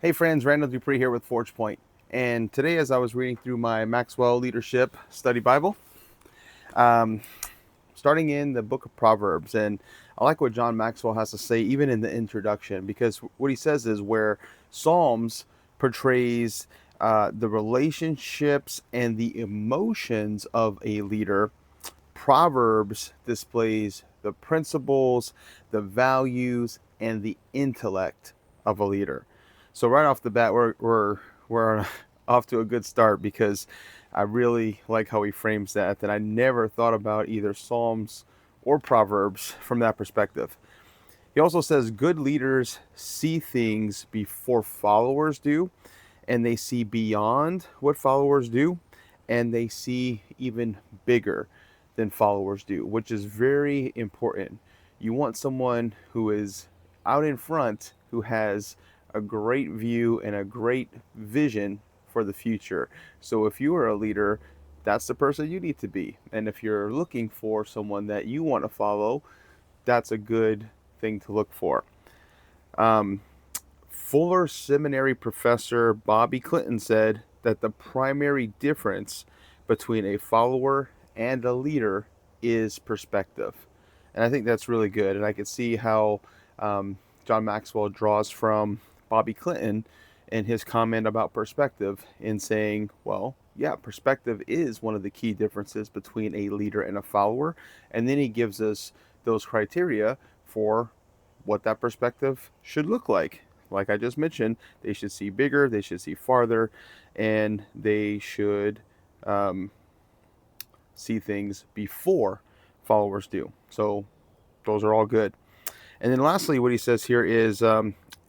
Hey friends, Randall Dupree here with Forge Point. And today, as I was reading through my Maxwell Leadership Study Bible, um, starting in the book of Proverbs, and I like what John Maxwell has to say, even in the introduction, because what he says is where Psalms portrays the relationships and the emotions of a leader, Proverbs displays the principles, the values, and the intellect of a leader. So right off the bat, we're off to a good start because I really like how he frames that. That I never thought about either Psalms or Proverbs from that perspective. He also says good leaders see things before followers do, and they see beyond what followers do, and they see even bigger than followers do, which is very important. You want someone who is out in front, who has a great view and a great vision for the future. So if you are a leader, that's the person you need to be. And if you're looking for someone that you want to follow, that's a good thing to look for. Um, Fuller Seminary professor Bobby Clinton said that the primary difference between a follower and a leader is perspective. And I think that's really good. And I can see how John Maxwell draws from Bobby Clinton and his comment about perspective in saying, well, yeah, perspective is one of the key differences between a leader and a follower. And then he gives us those criteria for what that perspective should look like. Like I just mentioned, they should see bigger, they should see farther, and they should um, see things before followers do. So those are all good. And then lastly, what he says here is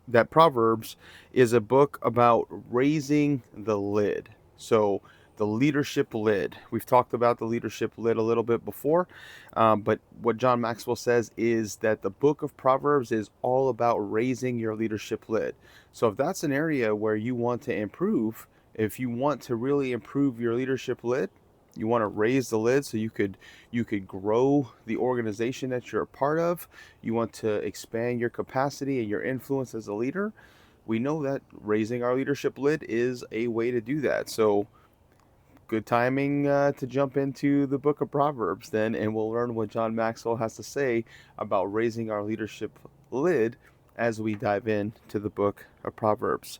that Proverbs is a book about raising the lid. So the leadership lid. We've talked about the leadership lid a little bit before, but what John Maxwell says is that the book of Proverbs is all about raising your leadership lid. So if that's an area where you want to improve, if you want to really improve your leadership lid, you want to raise the lid so you could grow the organization that you're a part of, you want to expand your capacity and your influence as a leader, we know that raising our leadership lid is a way to do that. So good timing to jump into the book of Proverbs then, and we'll learn what John Maxwell has to say about raising our leadership lid as we dive into the book of Proverbs.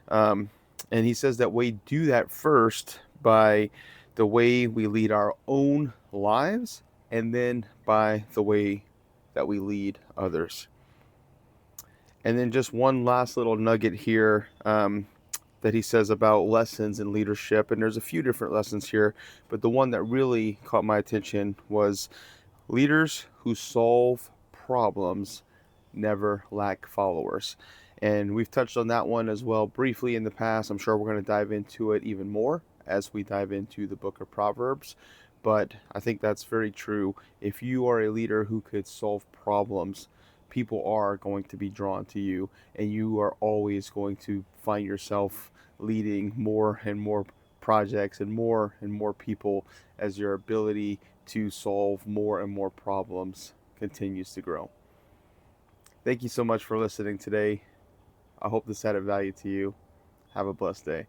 Um, and he says that we do that first by the way we lead our own lives, and then by the way that we lead others. And then just one last little nugget here that he says about lessons in leadership. And there's a few different lessons here, but the one that really caught my attention was leaders who solve problems never lack followers. And we've touched on that one as well briefly in the past. I'm sure we're going to dive into it even more as we dive into the book of Proverbs. But I think that's very true. If you are a leader who could solve problems, people are going to be drawn to you, and you are always going to find yourself leading more and more projects and more people as your ability to solve more and more problems continues to grow. Thank you so much for listening today. I hope this added value to you. Have a blessed day.